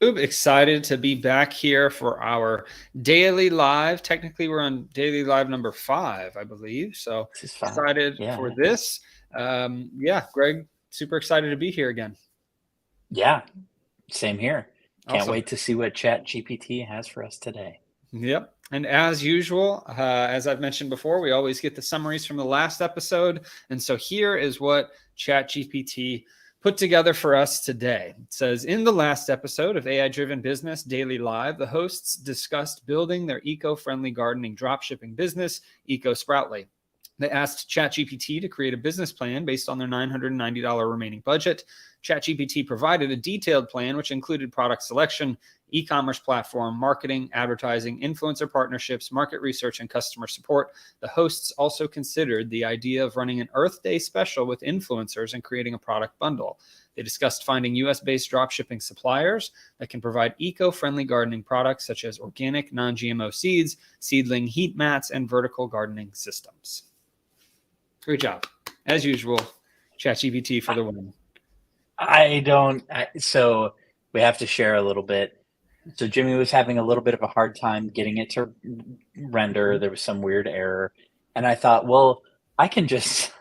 Excited to be back here for our daily live. Technically, we're on daily live number 5, I believe. So This is fine. excited for Yeah. this. Greg, super excited to be here again. Yeah. Same here. Can't Awesome. wait to see what ChatGPT has for us today. Yep. And as usual, as I've mentioned before, we always get the summaries from the last episode. And so here is what ChatGPT put together for us today. It says, in the last episode of AI Driven Business Daily Live, the hosts discussed building their eco-friendly gardening dropshipping business, EcoSproutly. They asked ChatGPT to create a business plan based on their $990 remaining budget. ChatGPT provided a detailed plan, which included product selection, e-commerce platform, marketing, advertising, influencer partnerships, market research, and customer support. The hosts also considered the idea of running an Earth Day special with influencers and creating a product bundle. They discussed finding US-based dropshipping suppliers that can provide eco-friendly gardening products such as organic, non-GMO seeds, seedling heat mats, and vertical gardening systems. Great job. As usual, ChatGPT for the win. So we have to share a little bit. So Jimmy was having a little bit of a hard time getting it to render. There was some weird error. And I thought, well, I can just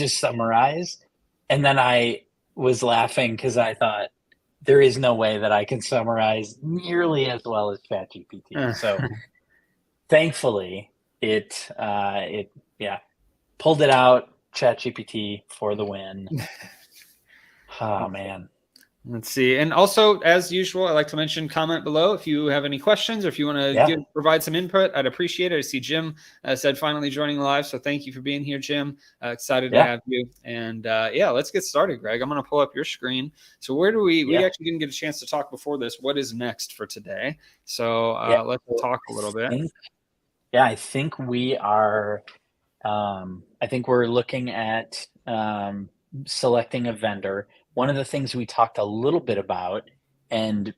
summarize. And then I was laughing because I thought there is no way that I can summarize nearly as well as ChatGPT. So thankfully it pulled it out. ChatGPT for the win. Oh man. Let's see. And also, as usual, I like to mention, comment below if you have any questions or if you want to provide some input. I'd appreciate it. I see Jim said finally joining live. So thank you for being here, Jim. Excited to have you. And let's get started, Greg. I'm going to pull up your screen. So where do we actually didn't get a chance to talk before this. What is next for today? So let's talk a little bit. I think we are, I think we're looking at selecting a vendor. One of the things we talked a little bit about, and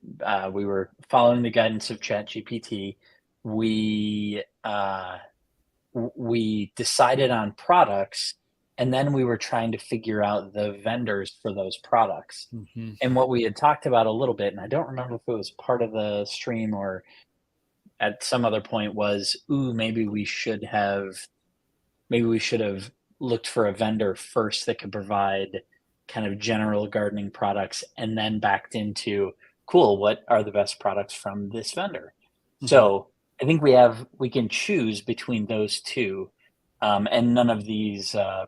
we were following the guidance of ChatGPT, we decided on products, and then we were trying to figure out the vendors for those products. Mm-hmm. And what we had talked about a little bit, and I don't remember if it was part of the stream or at some other point, was, maybe we should have looked for a vendor first that could provide kind of general gardening products and then backed into, cool, what are the best products from this vendor? Mm-hmm. So I think we can choose between those two. And none of these, and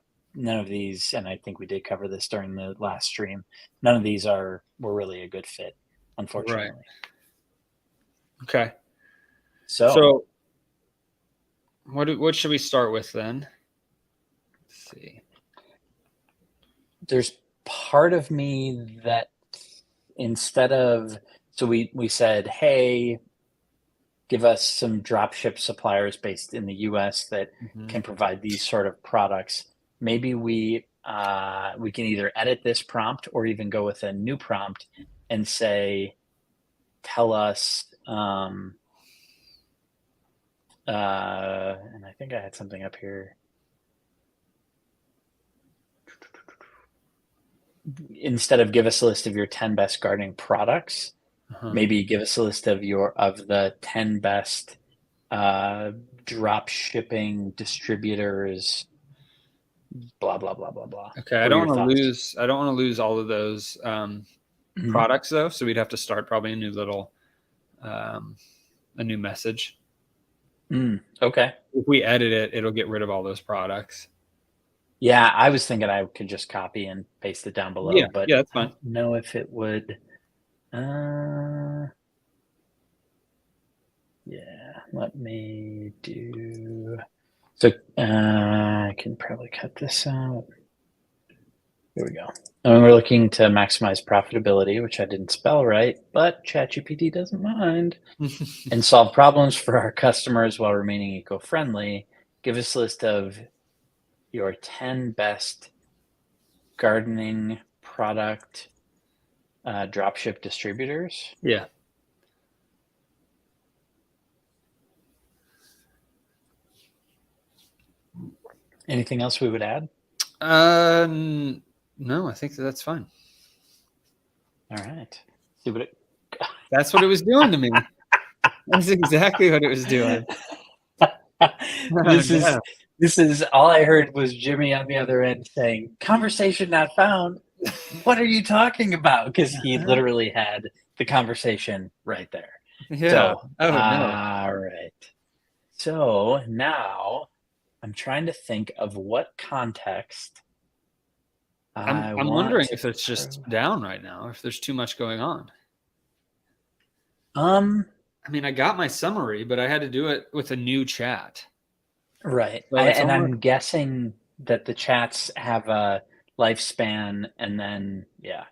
I think we did cover this during the last stream, none of these were really a good fit, unfortunately. Right. Okay. So what should we start with then? Let's see. There's part of me that instead of, so we said, hey, give us some dropship suppliers based in the US that can provide these sort of products. Maybe we can either edit this prompt or even go with a new prompt and say, tell us, and I think I had something up here. Instead of give us a list of your 10 best gardening products, maybe give us a list of the 10 best drop shipping distributors, blah blah blah blah blah. Okay, I don't want to lose all of those products though, so we'd have to start probably a new little a new message. Okay. If we edit it, it'll get rid of all those products. Yeah, I was thinking I could just copy and paste it down below, but that's fine. I don't know if it would. Let me do. So I can probably cut this out. Here we go. And we're looking to maximize profitability, which I didn't spell right, but ChatGPT doesn't mind, and solve problems for our customers while remaining eco-friendly. Give us a list of your 10 best gardening product dropship distributors. Yeah. Anything else we would add? No, I think that's fine. All right. That's what it was doing to me. That's exactly what it was doing. Oh, This is no. this is all I heard was Jimmy on the other end saying, "Conversation not found." What are you talking about? Because he literally had the conversation right there. Yeah. So, Oh, no. all right. So now I'm trying to think of what context I I'm want wondering to if it's prove. just down right now, if there's too much going on. Um, I mean, I got my summary, but I had to do it with a new chat. right. So it's And almost I'm guessing that the chats have a lifespan and then, yeah.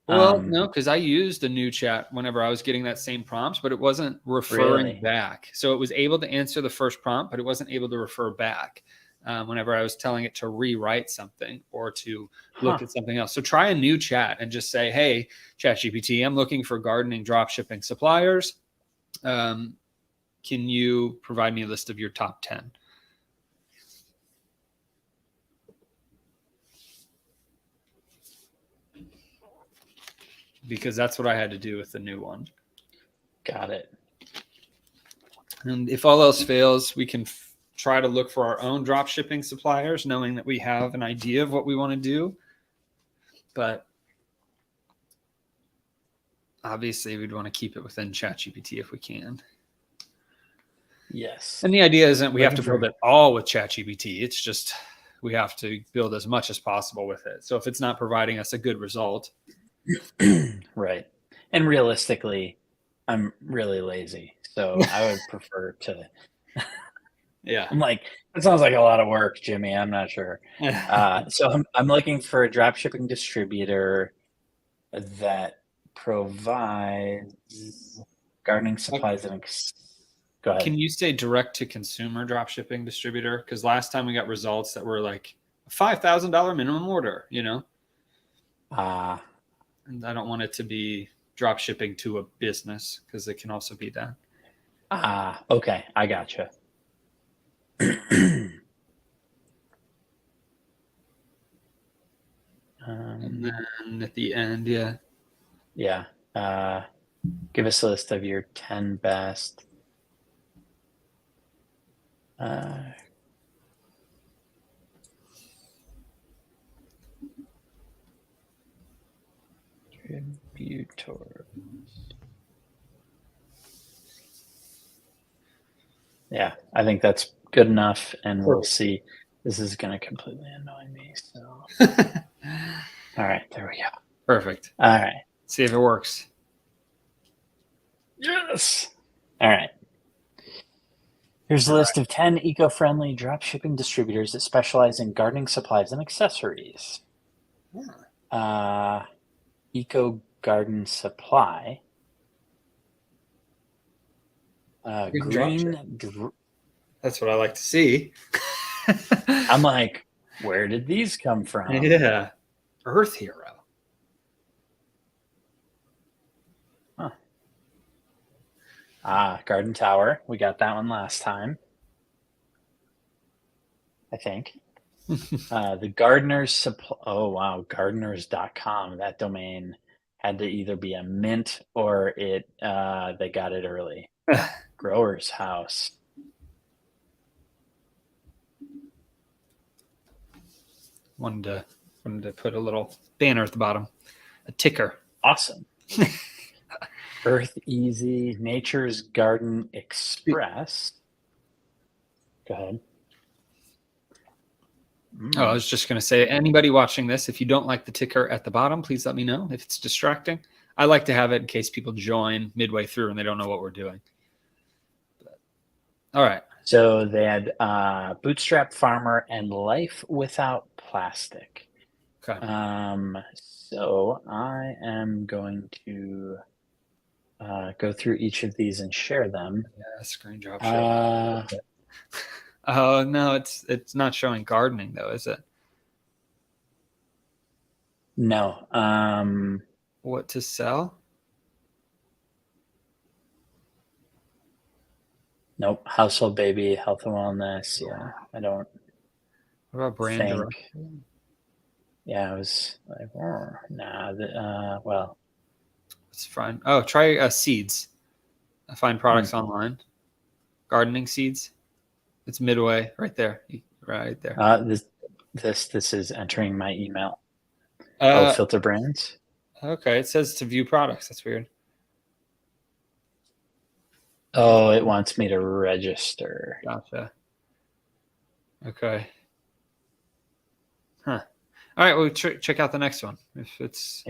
well, Um, no, because I used a new chat whenever I was getting that same prompt, but it wasn't referring really? back. So it was able to answer the first prompt, but it wasn't able to refer back whenever I was telling it to rewrite something or to Huh. look at something else. So try a new chat and just say, hey, ChatGPT, I'm looking for gardening dropshipping suppliers. Um, can you provide me a list of your top 10? Because that's what I had to do with the new one. Got it. And if all else fails, we can try to look for our own drop shipping suppliers, knowing that we have an idea of what we want to do. But obviously, we'd want to keep it within ChatGPT if we can. Yes. And the idea isn't we have Looking to build for it all with ChatGPT. It's just we have to build as much as possible with it. So if it's not providing us a good result, right. And realistically, I'm really lazy. So I would prefer to. yeah. I'm like, that sounds like a lot of work, Jimmy. I'm not sure. So I'm looking for a dropshipping distributor that provides gardening supplies and go ahead. Can you say direct to consumer drop shipping distributor? Because last time we got results that were like a $5,000 minimum order, you know? Uh, And I don't want it to be drop shipping to a business because it can also be that. okay. I gotcha. And then at the end, yeah. Yeah. Give us a list of your 10 best. Contributors. Yeah, I think that's good enough, and we'll see. This is going to completely annoy me. So, all right, there we go. Perfect. All right. See if it works. Yes. All right. Here's a All list of 10 eco-friendly dropshipping distributors that specialize in gardening supplies and accessories. Eco Garden Supply. Green. That's what I like to see. I'm like, where did these come from? Yeah. Earth Hero. Huh. Garden Tower. We got that one last time, I think. The Gardener's Supply. Oh, wow. Gardeners.com. That domain had to either be a mint or they got it early. Grower's House. Wanted to put a little banner at the bottom, a ticker. Awesome. Earth Easy. Nature's Garden Express. Go ahead. Oh, I was just going to say, anybody watching this, if you don't like the ticker at the bottom, please let me know if it's distracting. I like to have it in case people join midway through and they don't know what we're doing. But, all right. So they had Bootstrap Farmer and Life Without Plastic. Okay. So I am going to go through each of these and share them. Yeah, screen drop share. Oh no, it's not showing gardening though, is it? No. What to sell? Nope. Household Baby, Health and Wellness. Yeah, I don't What about brand think. direct? Yeah, I was like, nah. Well, It's fine. Oh, try seeds. Find products online. Gardening seeds. It's midway right there. Right there. This is entering my email. Uh, filter brands. okay. It says to view products. That's weird. Oh, it wants me to register. Gotcha. Okay. Huh. All right. Well, check out the next one if it's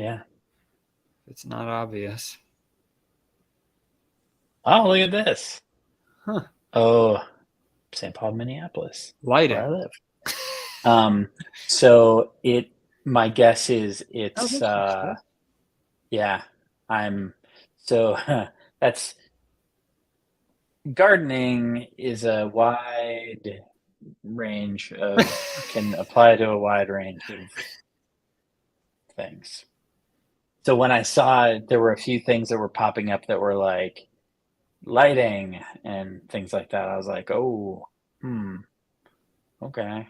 not obvious. Oh, look at this. Huh. Oh, St. Paul, Minneapolis, where I Lighting. live. So my guess is Oh, it's, that's useful. yeah, so that's, gardening is a wide range can apply to a wide range of things. So when I saw it, there were a few things that were popping up that were like lighting and things like that. I was like, oh, okay.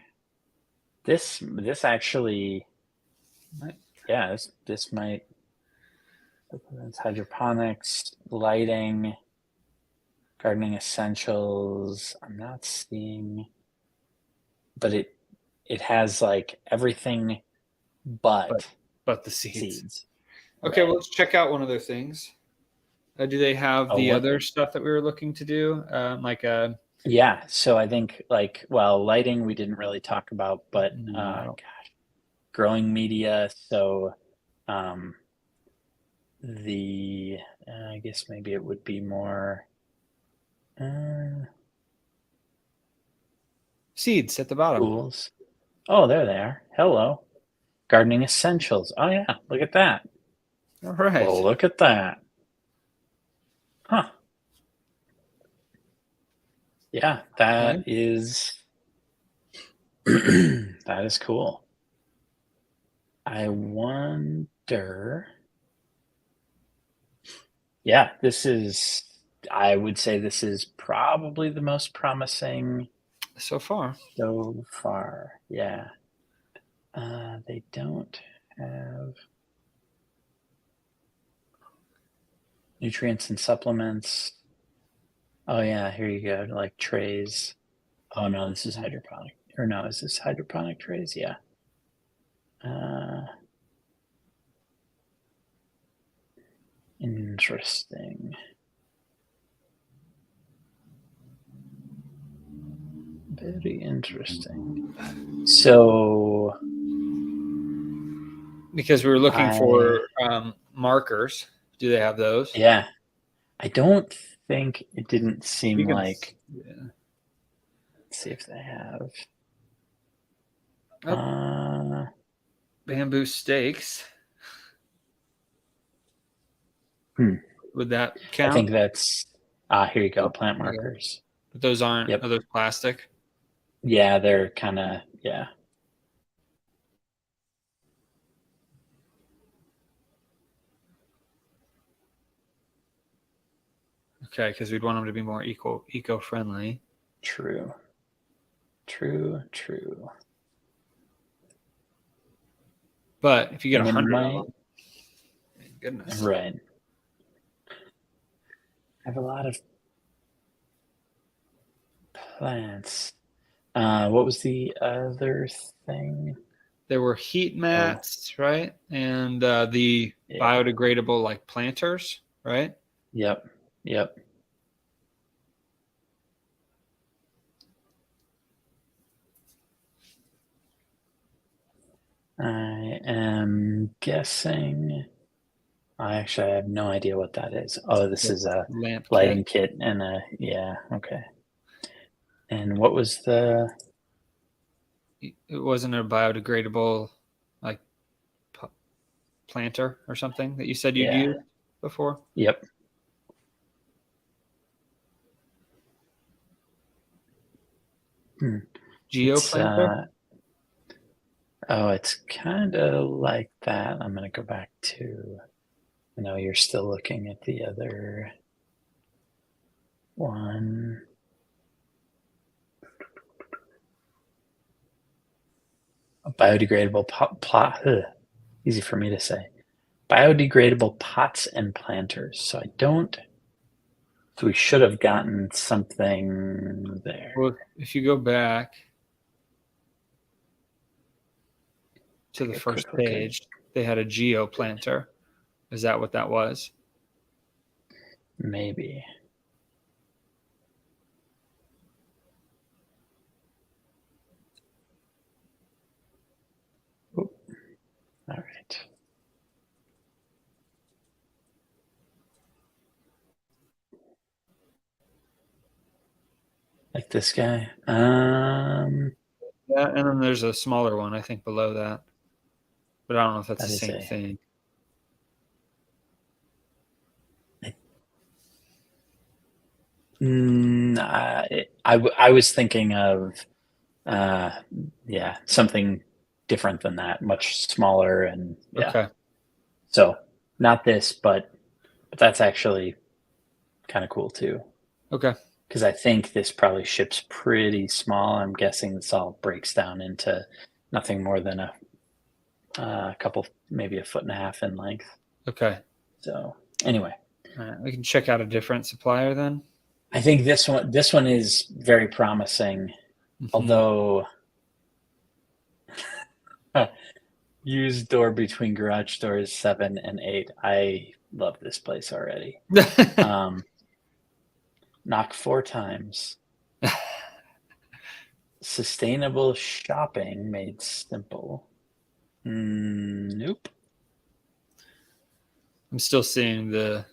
This actually, yeah, this might. It's hydroponics, lighting, gardening essentials. I'm not seeing, but it has like everything but the seeds. seeds. Okay, Right. well, let's check out one of their things. Do they have the what? other stuff that we were looking to do? Yeah. So I think lighting we didn't really talk about, but No. gosh, growing media. So the I guess maybe it would be more Seeds at the bottom. tools. Oh, there they are. Hello. Gardening essentials. Oh yeah, look at that. All right. Well, look at that. Huh. Yeah, that is that is cool. I wonder. Yeah, I would say this is probably the most promising So far. Yeah. They don't have nutrients and supplements. Oh yeah, here you go. Like trays. Oh no, this is hydroponic. Or no, is this hydroponic trays? Yeah. Interesting. Very interesting. So Because we were looking for markers. Do they have those? yeah, I don't think it didn't seem You can. like. Yeah. Let's see if they have. Oh, bamboo stakes. Would that count? I think that's. Here you go. Plant markers. But those aren't. Yep. Are those plastic? Yeah, they're kind of yeah. Okay, because we'd want them to be more eco-friendly. True. But if you get 100 might, of them, goodness. Right. I have a lot of plants. What was the other thing? There were heat mats, right? And the biodegradable like planters, right? Yep. I am guessing. I have no idea what that is. Oh, this is a lamp lighting kit and okay. And what was the? It wasn't a biodegradable like planter or something that you said you'd used before? Yep. Geoplanter? It's kind of like that. I'm going to go back to. I know you're still looking at the other one. A biodegradable plot. Easy for me to say. biodegradable pots and planters. So we should have gotten something there. Well, if you go back to the Take a first quick look at page, they had a geo planter. Is that what that was? maybe. Oop. All right. Like this guy. Yeah, and then there's a smaller one, I think, below that. But I don't know if that's That the is same thing. I was thinking of something different than that, much smaller, and yeah. Okay. So not this, but that's actually kind of cool too. Okay. Because I think this probably ships pretty small. I'm guessing this all breaks down into nothing more than a couple, maybe 1.5 feet in length. Okay. So anyway, All right. We can check out a different supplier then. I think this one is very promising. Mhm. Although used door between garage doors 7 and 8. I love this place already. Knock 4 times. Sustainable shopping made simple. Nope. I'm still seeing the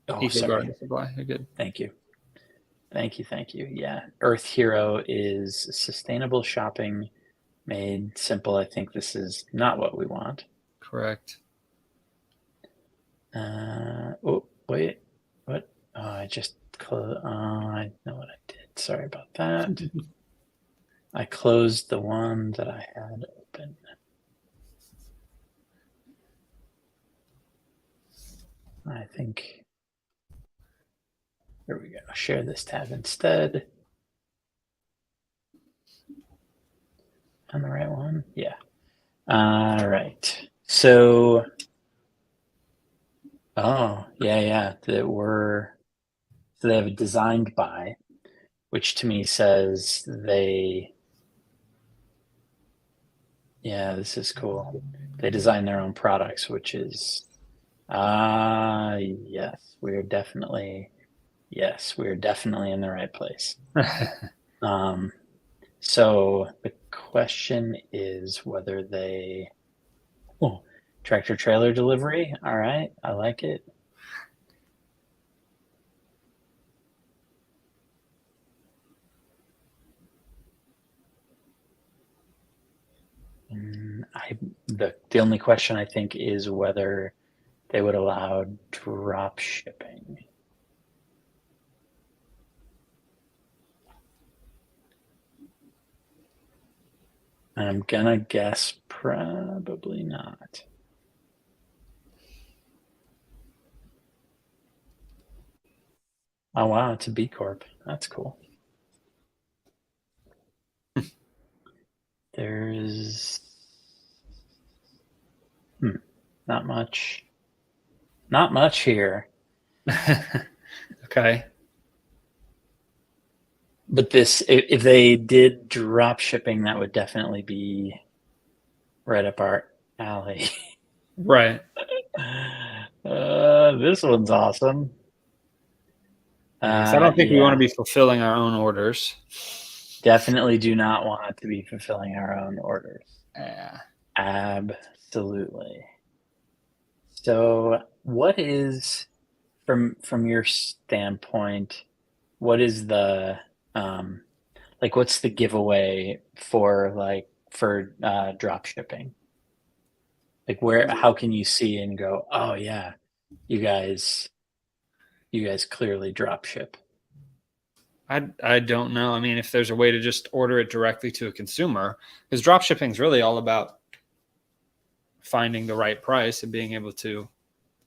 Oh, Eco sorry. Garden supply. You're good. Thank you. Thank you. Yeah. Earth Hero is sustainable shopping made simple. I think this is not what we want. Correct. Oh, wait. What? Oh, I just closed. Oh, I know what I did. Sorry about that. I closed the one that I had open. I think, here we go. Share this tab instead. On the right one? Yeah. All right. So, oh, yeah. So they have a designed by, which to me says yeah, this is cool. They design their own products, which is, yes, we are definitely in the right place. So the question is whether tractor trailer delivery. All right, I like it. The only question I think is whether they would allow drop shipping. I'm gonna guess probably not. Oh wow, it's a B Corp. That's cool. There's not much. Not much here. Okay. But if they did drop shipping, that would definitely be right up our alley. Right. This one's awesome. So I don't think we want to Yeah, be fulfilling our own orders. definitely do not want to be fulfilling our own orders. Yeah. Absolutely. So, what is from your standpoint? What is the what's the giveaway for drop shipping? Like how can you see and go, oh yeah, you guys clearly drop ship. I don't know. I mean, if there's a way to just order it directly to a consumer, because drop shipping is really all about finding the right price and being able to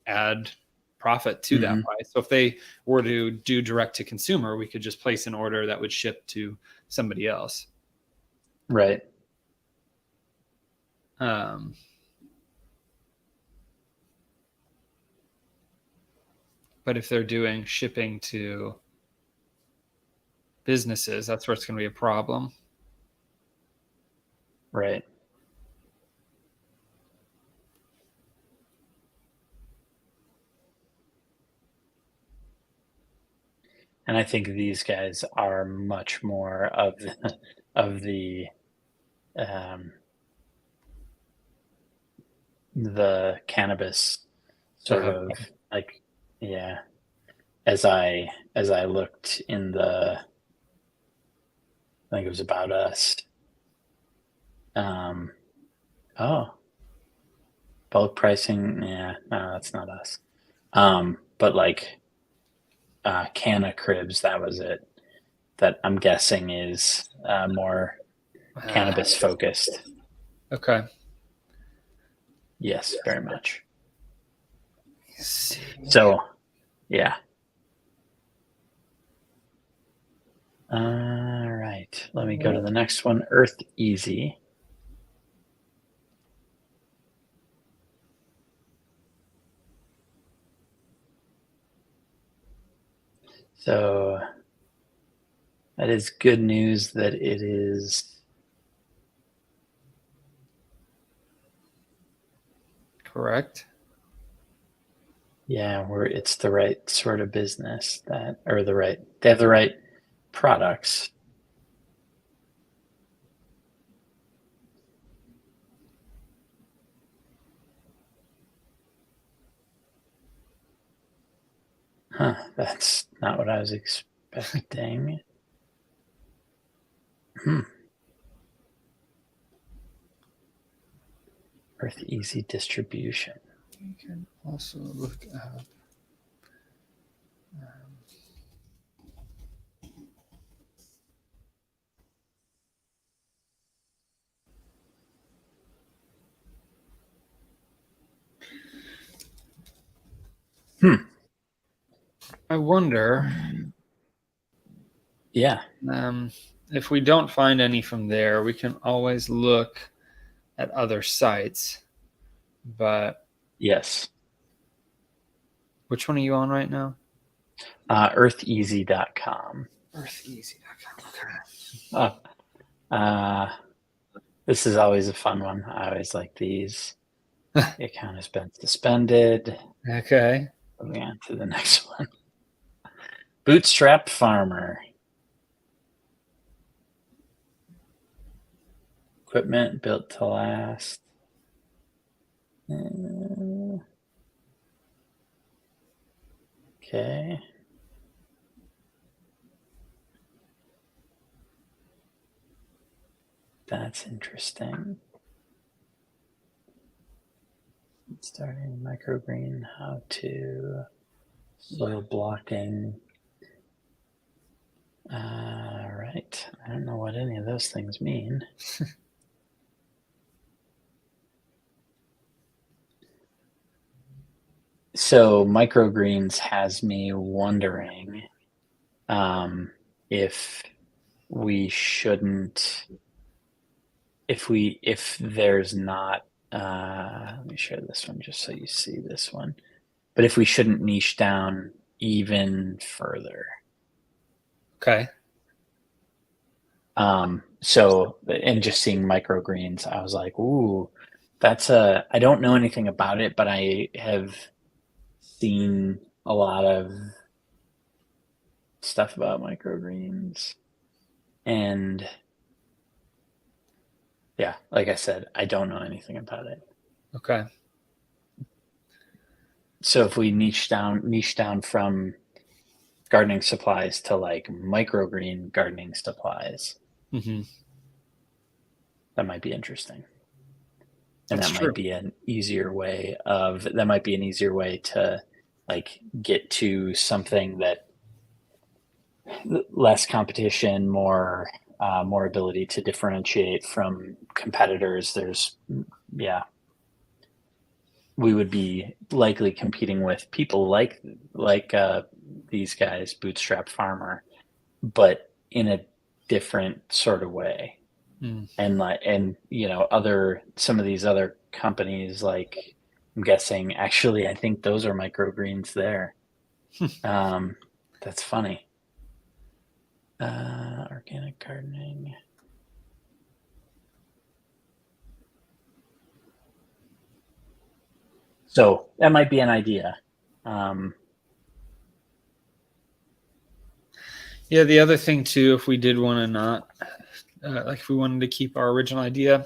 add profit to that price. So if they were to do direct to consumer, we could just place an order that would ship to somebody else. Right. But if they're doing shipping to businesses, that's where it's going to be a problem. Right. And I think these guys are much more of the cannabis sort of like, yeah. As I looked in the, I think it was About Us. Oh, bulk pricing. Yeah, no, that's not us. But like Canna Cribs, that was it. That I'm guessing is more cannabis focused. Okay. Yes, very much. Let's see. So, yeah. All right. Let me go to the next one. Earth Easy. So that is good news that it is Correct. yeah, where it's the right sort of business that, or they have the right products. Huh, that's not what I was expecting. Earth Easy Distribution. You can also look up. I wonder. Yeah. If we don't find any from there, we can always look at other sites. But Yes. which one are you on right now? Eartheasy.com. Eartheasy.com. Okay. This is always a fun one. I always like these. The account has been suspended. Okay. Moving on to the next one. Bootstrap Farmer. Equipment built to last. Okay. That's interesting. Starting microgreen, how to, soil blocking. Right. I don't know what any of those things mean. So microgreens has me wondering if we shouldn't, if there's not, let me share this one just so you see this one. But if we shouldn't niche down even further. Okay. So, and just seeing microgreens, I was like, ooh, I don't know anything about it, but I have seen a lot of stuff about microgreens. And yeah, like I said, I don't know anything about it. Okay. So if we niche down from gardening supplies to like microgreen gardening supplies, that might be interesting. And That's that true. might be an easier way to like get to something that less competition, more ability to differentiate from competitors. We would be likely competing with people like these guys, Bootstrap Farmer, but in a different sort of way. And some of these other companies, like I'm guessing, actually I think those are microgreens there. That's funny. Organic gardening. So that might be an idea. Yeah, the other thing too, if we did want to not, like if we wanted to keep our original idea, I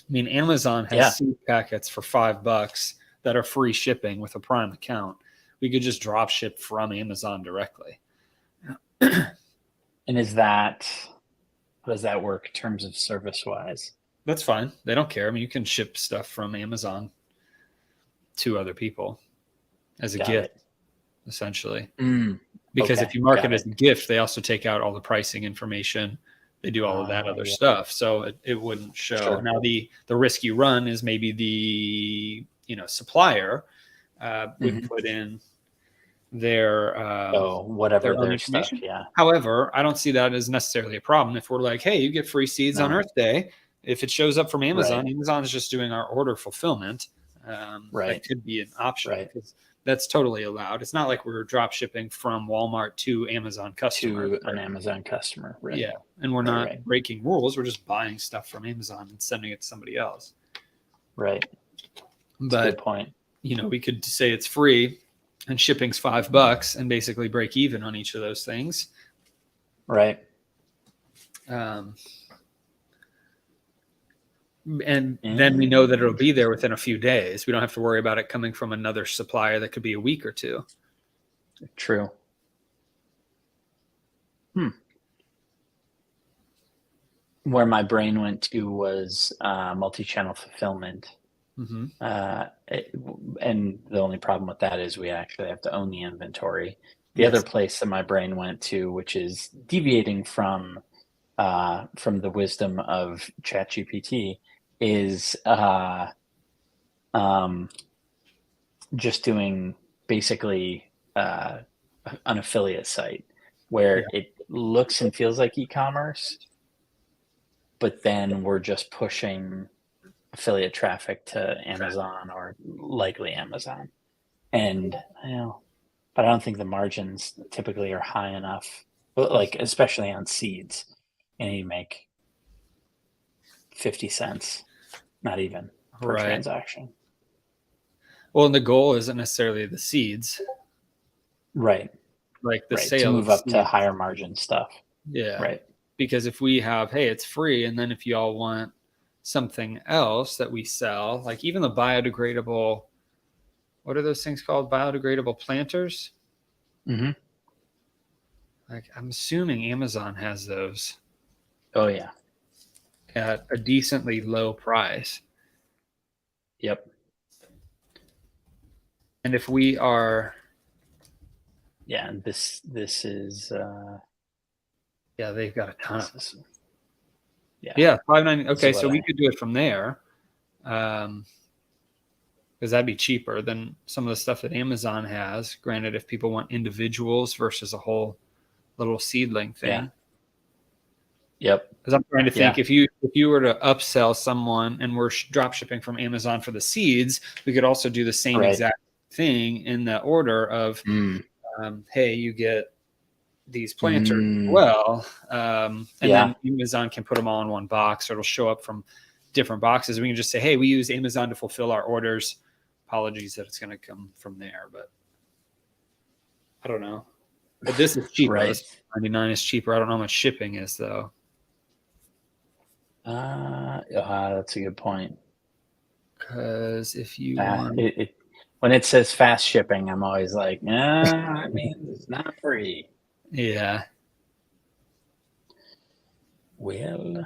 mean, Amazon has seed packets for $5 that are free shipping with a Prime account. We could just drop ship from Amazon directly. And how does that work in terms of service wise? That's fine. They don't care. I mean, you can ship stuff from Amazon to other people as a gift, essentially. Because if you mark it as a gift, they also take out all the pricing information. They do all of that other stuff. So it wouldn't show. Sure. Now, the risk you run is maybe the supplier would put in their whatever their own information. Stuff, yeah. However, I don't see that as necessarily a problem. If we're like, hey, you get free seeds on Earth Day, if it shows up from Amazon, Amazon is just doing our order fulfillment. That could be an option. That's totally allowed. It's not like we're drop shipping from Walmart to Amazon customer. To an Amazon customer, right? Yeah, and we're not breaking rules. We're just buying stuff from Amazon and sending it to somebody else. Right. That's a good point. We could say it's free and shipping's $5 and basically break even on each of those things. Right. And then we know that it'll be there within a few days. We don't have to worry about it coming from another supplier that could be a week or two. True. Where my brain went to was multi-channel fulfillment. Mm-hmm. And the only problem with that is we actually have to own the inventory. The other place that my brain went to, which is deviating from the wisdom of ChatGPT, is just doing basically an affiliate site where it looks and feels like e-commerce, but then we're just pushing affiliate traffic to Amazon or likely Amazon. And but I don't think the margins typically are high enough, but like especially on seeds, and you make 50 cents, not even per transaction. Well, and the goal isn't necessarily the seeds. Right. Like the sale to move up to higher margin stuff. Yeah. Right. Because if we have, hey, it's free, and then if y'all want something else that we sell, like even the biodegradable, what are those things called? Biodegradable planters? Mm-hmm. Like I'm assuming Amazon has those. Oh yeah. At a decently low price. Yep. And if we are, and this is they've got a ton of this. Yeah, $5.90. Okay, so we could do it from there, because that'd be cheaper than some of the stuff that Amazon has. Granted, if people want individuals versus a whole little seedling thing. Yep. Because I'm trying to think, if you were to upsell someone and we're drop shipping from Amazon for the seeds, we could also do the same exact thing in the order of, hey, you get these planters as well, and then Amazon can put them all in one box, or it'll show up from different boxes. We can just say, hey, we use Amazon to fulfill our orders. Apologies that it's going to come from there, but I don't know. But this is cheaper. $99 is cheaper. I don't know how much shipping is though. That's a good point. Because if you want when it says fast shipping, I'm always like, I mean, it's not free. Yeah. Well,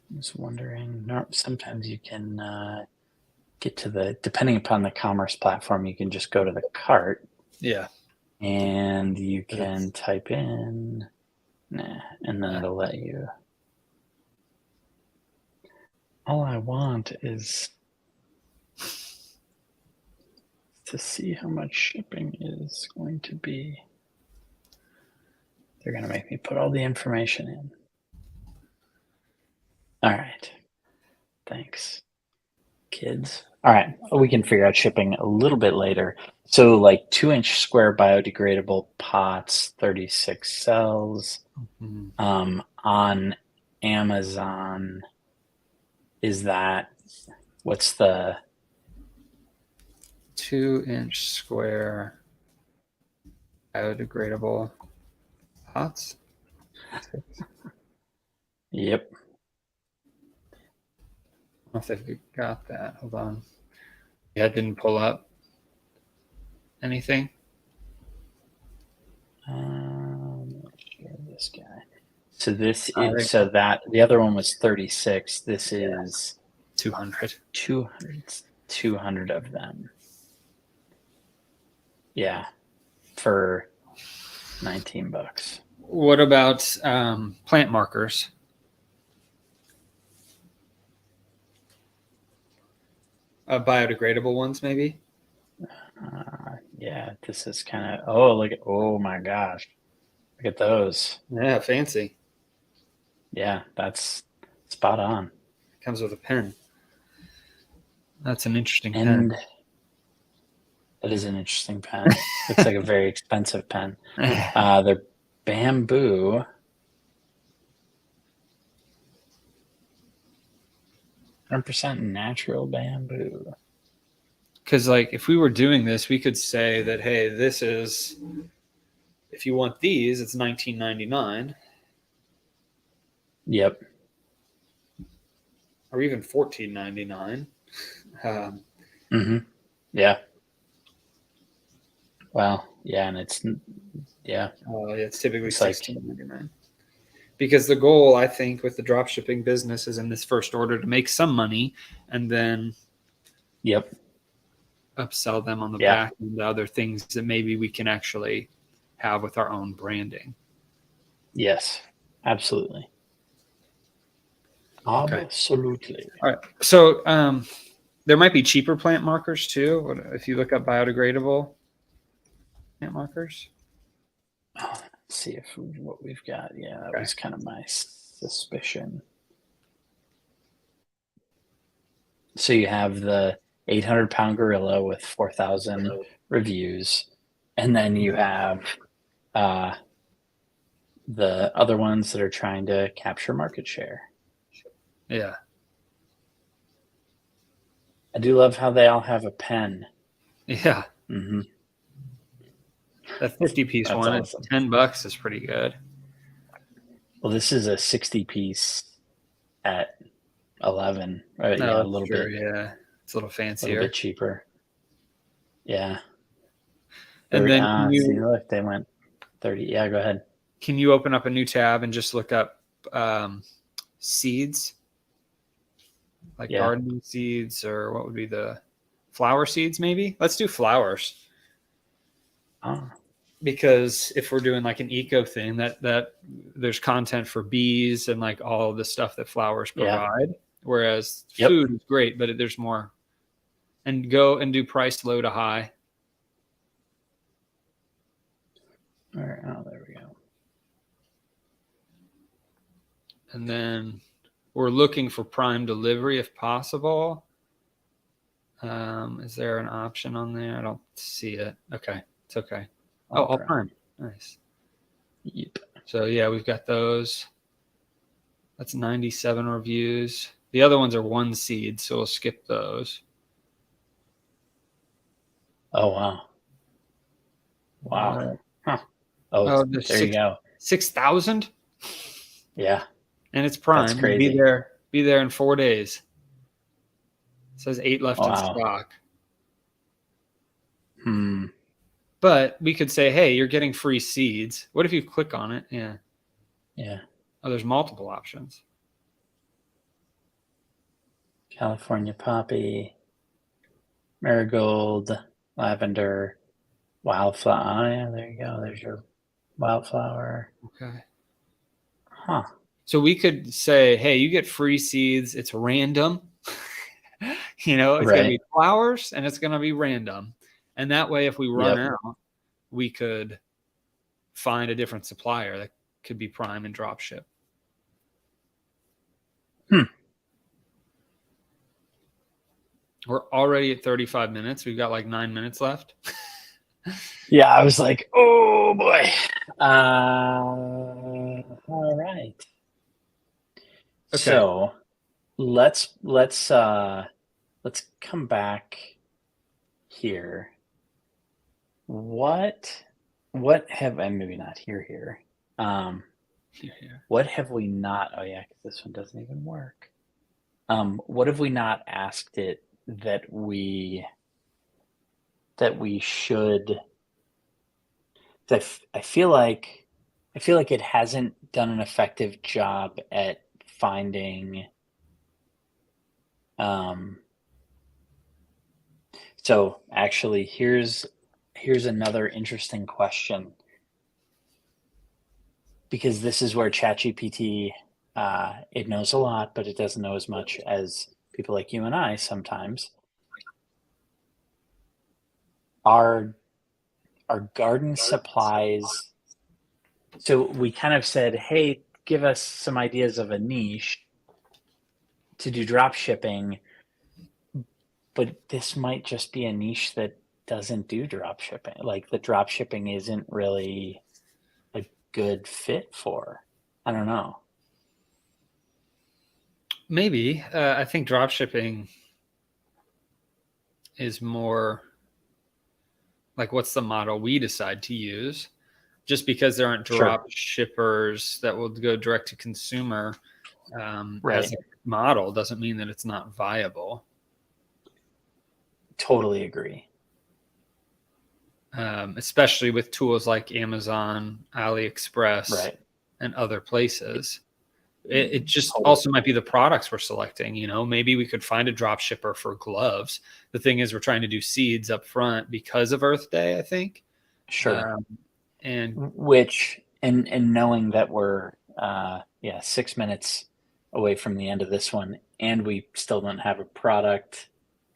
I was wondering. Sometimes you can get to depending upon the commerce platform, you can just go to the cart. Yeah. And you can type in, and then it'll let you. All I want is to see how much shipping is going to be. They're going to make me put all the information in. All right. Thanks. Kids. All right. We can figure out shipping a little bit later. So like 2-inch square biodegradable pots, 36 cells. On Amazon, is that what's the 2-inch square biodegradable pots? Yep. I don't know if they've got that. Hold on. Yeah, it didn't pull up anything. Share this guy. So this is so that the other one was 36. This is 200. 200 of them. Yeah, for $19. What about plant markers? Biodegradable ones, maybe? Yeah, this is kind of, oh, look at, oh my gosh. Look at those. Yeah, fancy. Yeah, that's spot on. Comes with a pen. That's an interesting And pen. it is an interesting pen. Looks like a very expensive pen. They're bamboo. 100% natural bamboo. Because, like, if we were doing this, we could say that, hey, this is, if you want these, it's $19.99. Yep. Or even $14.99. Yeah. Well, yeah, and it's it's typically it's like $16.99. Because the goal, I think, with the drop shipping business is in this first order to make some money and then yep. upsell them on the Yeah. back and the other things that maybe we can actually have with our own branding. Yes, absolutely. Okay. Absolutely. All right. So there might be cheaper plant markers too. If you look up biodegradable plant markers. Let's see if what we've got. Yeah, that was kind of my suspicion. So you have the 800-pound gorilla with 4,000 reviews, and then you have the other ones that are trying to capture market share. Yeah. I do love how they all have a pen. Yeah. Mm-hmm. That 50-piece one awesome. at $10 is pretty good. Well, this is a 60-piece at 11. Right? Yeah, a little bit. Yeah, it's a little fancier. A little bit cheaper. Yeah. And then see, look, they went 30. Yeah, go ahead. Can you open up a new tab and just look up seeds? Like gardening seeds, or what would be the flower seeds, maybe? Let's do flowers. Oh. Because if we're doing like an eco thing, that there's content for bees and like all the stuff that flowers provide. Whereas food is great, but there's more. And go and do price low to high. All right. Oh, there we go. And then we're looking for prime delivery if possible. Is there an option on there? I don't see it. Okay. It's okay. All prime. Nice. Yep. So yeah, we've got those. That's 97 reviews. The other ones are one seed, so we'll skip those. Oh, wow. Wow. Huh. Oh, there you go. 6,000? Yeah. And it's prime. That's crazy. Be there in 4 days. It says 8 left in stock. But we could say, hey, you're getting free seeds. What if you click on it? Yeah. Yeah. Oh, there's multiple options. California poppy, marigold, lavender, wildflower. Oh, yeah, there you go. There's your wildflower. Okay. Huh. So we could say, hey, you get free seeds. It's random. It's going to be flowers and it's going to be random. And that way, if we run out, we could find a different supplier that could be prime and drop ship. We're already at 35 minutes. We've got like 9 minutes left. Yeah, I was like, oh boy. All right. Okay. So let's come back here. What have I maybe not here? What have we not? Oh yeah, 'cause this one doesn't even work. What have we not asked it that we should? I feel like it hasn't done an effective job at finding. So actually, here's another interesting question, because this is where ChatGPT, it knows a lot, but it doesn't know as much as people like you and I sometimes. Our garden supplies. So we kind of said, hey, give us some ideas of a niche to do drop shipping, but this might just be a niche that doesn't do drop shipping. Like the drop shipping isn't really a good fit for. I don't know. Maybe. I think drop shipping is more like, what's the model we decide to use? Just because there aren't drop shippers that will go direct to consumer as a model doesn't mean that it's not viable. Totally agree. Especially with tools like Amazon, AliExpress, and other places. It just also might be the products we're selecting. Maybe we could find a drop shipper for gloves. The thing is, we're trying to do seeds up front because of Earth Day, I think. Sure. And knowing that we're 6 minutes away from the end of this one, and we still don't have a product.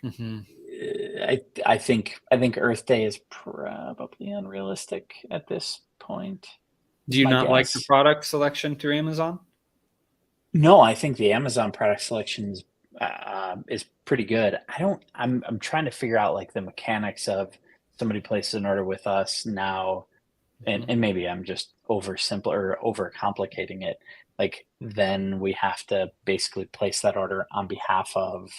I think Earth Day is probably unrealistic at this point. Do you not like the product selection through Amazon? No, I think the Amazon product selection is pretty good. I'm trying to figure out like the mechanics of somebody places an order with us now, and maybe I'm just overcomplicating it. Like then we have to basically place that order on behalf of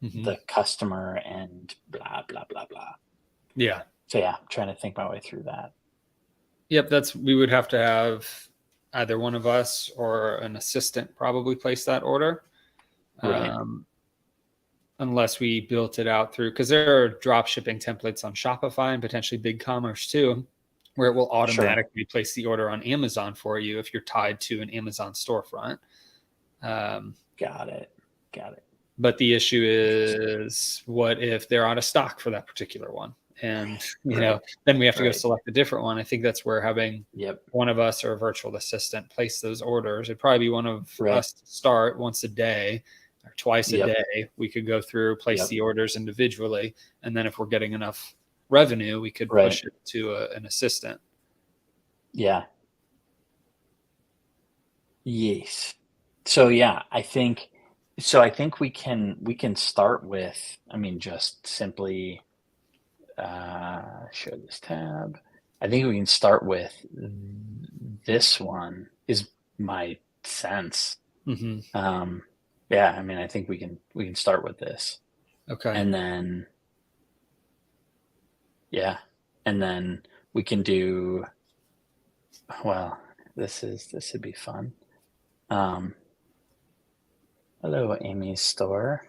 the customer and blah blah blah blah. Yeah. So yeah, I'm trying to think my way through that. Yep, we would have to have either one of us or an assistant probably place that order. Unless we built it out through, because there are drop shipping templates on Shopify and potentially BigCommerce too, where it will automatically place the order on Amazon for you if you're tied to an Amazon storefront. Got it. But the issue is, what if they're out of stock for that particular one? And, then we have to go select a different one. I think that's where having one of us or a virtual assistant place those orders. It'd probably be one of us to start once a day or twice a day. We could go through, place the orders individually. And then if we're getting enough revenue, we could push it to an assistant. Yeah. Yes. So yeah, I think we can start with, just simply share this tab. I think we can start with this one, is my sense. I think we can start with this. Okay. And then we can do, well, this would be fun. Hello, Amy's store.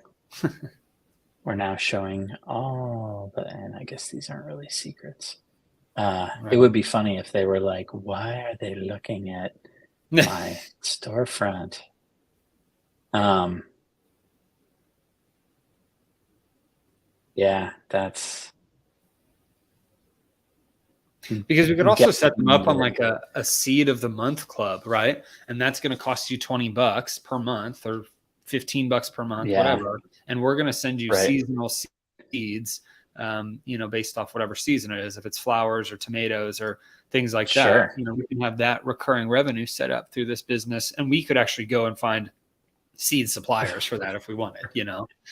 We're now showing all and I guess these aren't really secrets. It would be funny if they were like, why are they looking at my storefront? Yeah, that's because we could also set them up on like a seed of the month club, right? And that's going to cost you $20 per month or $15 per month, whatever. And we're going to send you seasonal seeds, based off whatever season it is. If it's flowers or tomatoes or things like that, we can have that recurring revenue set up through this business. And we could actually go and find seed suppliers for that if we wanted,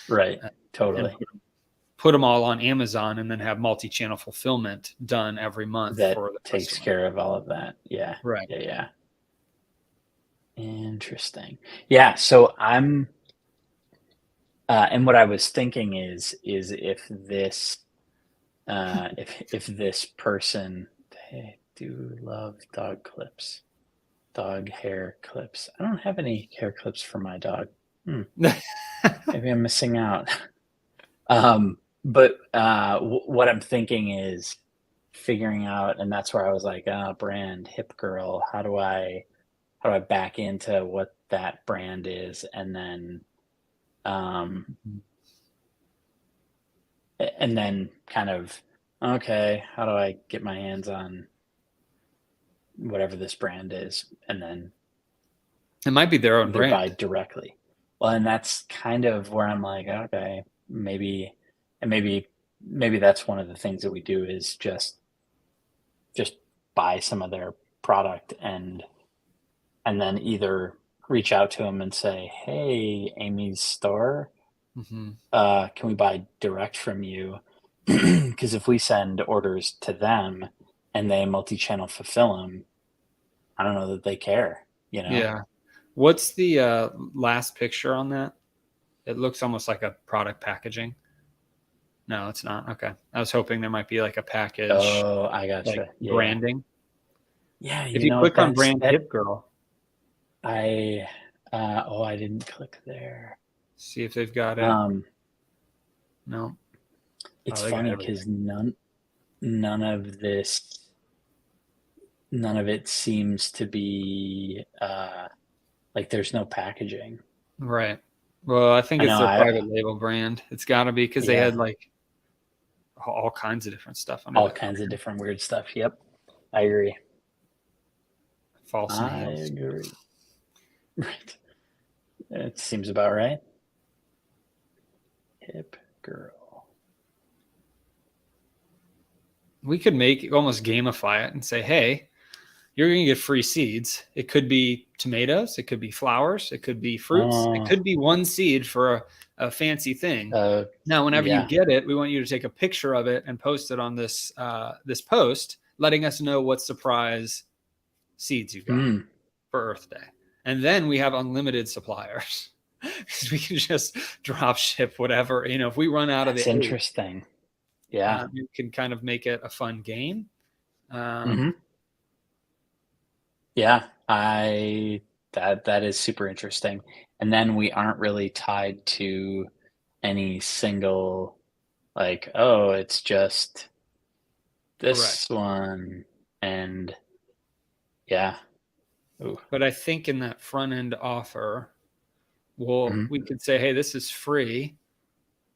Right. Totally. put them all on Amazon and then have multi-channel fulfillment done every month that for the takes customer. care of all of that. Yeah. Right. Yeah. Interesting. Yeah. So I'm, and what I was thinking is if this, if this person, they do love dog hair clips. I don't have any hair clips for my dog. Maybe I'm missing out. But what I'm thinking is figuring out, and that's where I was like, brand hip girl. How do I back into what that brand is, and then kind of, okay, how do I get my hands on whatever this brand is, and then It might be their own either buy brand. directly. Well, and that's kind of where I'm like, okay, maybe that's one of the things that we do is just buy some of their product and then either reach out to them and say, hey, Amy's store, can we buy direct from you? Because if we send orders to them and they multi-channel fulfill them, I don't know that they care, Yeah. What's the last picture on that? It looks almost like a product packaging. No, it's not. Okay. I was hoping there might be like a package, Oh, I like gotcha. branding. Yeah, If you click on brand hip girl, I didn't click there. see if they've got it. No. It's They got funny everything. because none of it seems to be like there's no packaging. Right. Well, I think I it's know. their private label brand. It's got to be because they Yeah, had like all kinds of different stuff under all that kinds of banner. different weird stuff. Yep, I agree. False I nails. agree. Right. It seems about right. Hip girl. We could almost gamify it and say, hey, you're going to get free seeds. It could be tomatoes. It could be flowers. It could be fruits. It could be one seed for a fancy thing. Now, whenever you get it, we want you to take a picture of it and post it on this post, letting us know what surprise seeds you got for Earth Day. And then we have unlimited suppliers because we can just drop ship whatever. If we run out of That's the interesting. Yeah. you can kind of make it a fun game. Yeah, that is super interesting. And then we aren't really tied to any single, like, oh, it's just this one. And yeah. Ooh. But I think in that front end offer, we could say, hey, this is free.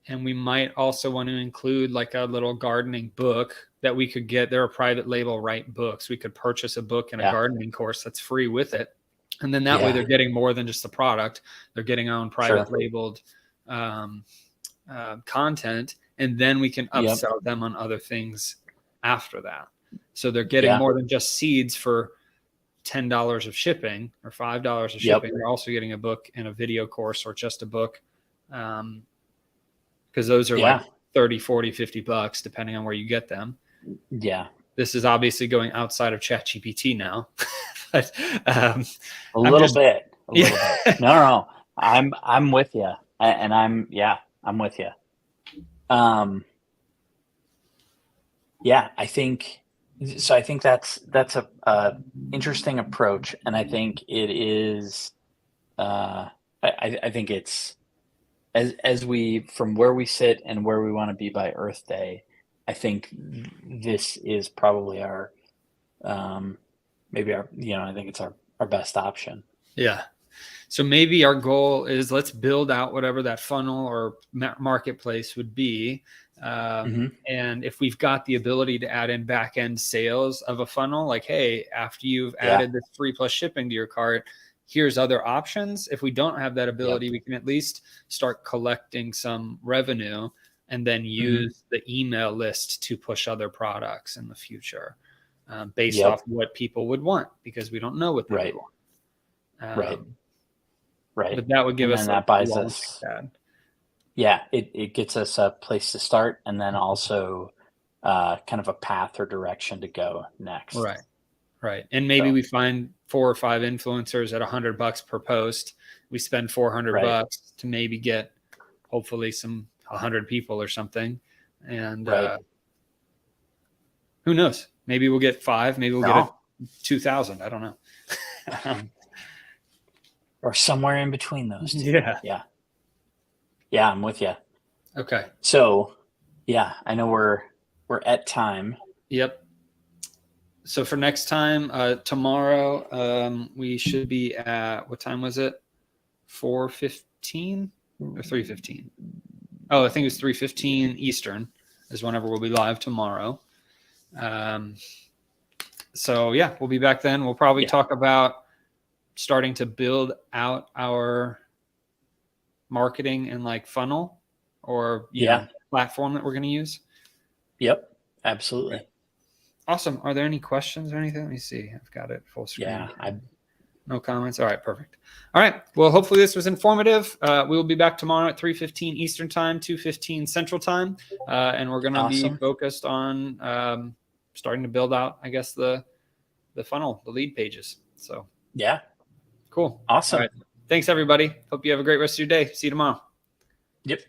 And we might also want to include like a little gardening book that we could get. There are private label right books. We could purchase a book and a gardening course that's free with it. And then that way they're getting more than just the product. They're getting own private labeled content. And then we can upsell them on other things after that. So they're getting more than just seeds for $10 of shipping or $5 of shipping. They're also getting a book and a video course or just a book. Because those are like 30, 40, $50, depending on where you get them. Yeah. This is obviously going outside of ChatGPT now. But, a little bit. No. I'm with you. And I'm with you. I think that's a interesting approach. And I think it is, I think it's, as we, from where we sit and where we want to be by Earth Day, I think this is probably our, maybe our, I think it's our best option. Yeah. So maybe our goal is let's build out whatever that funnel or marketplace would be. And if we've got the ability to add in back end sales of a funnel, like, hey, after you've added this free plus shipping to your cart, here's other options. If we don't have that ability, we can at least start collecting some revenue and then use the email list to push other products in the future based off what people would want, because we don't know what they would want. Right. But that would give us that buys us. yeah, it gets us a place to start, and then also kind of a path or direction to go next. Right. Right. And maybe we find 4 or 5 influencers at $100 per post. We spend $400 to maybe get hopefully 100 people or something. And who knows? Maybe we'll get 5, maybe we'll get 2,000. I don't know. Or somewhere in between those two. Yeah. Yeah. Yeah, I'm with you. Okay. So, yeah, I know we're at time. Yep. So for next time, tomorrow, we should be at, what time was it? 4:15 or 3:15? Oh, I think it was 3:15 Eastern is whenever we'll be live tomorrow. So yeah, we'll be back then. We'll probably talk about starting to build out our marketing and like funnel or you know, platform that we're going to use. Yep, absolutely. Right. Awesome. Are there any questions or anything? Let me see. I've got it full screen. Yeah. No comments. All right, perfect. All right. Well, hopefully this was informative. We will be back tomorrow at 3:15 Eastern time, 2:15 Central time. And we're going to be focused on starting to build out, I guess, the funnel, the lead pages. So yeah. Cool. Awesome. All right. Thanks, everybody. Hope you have a great rest of your day. See you tomorrow. Yep.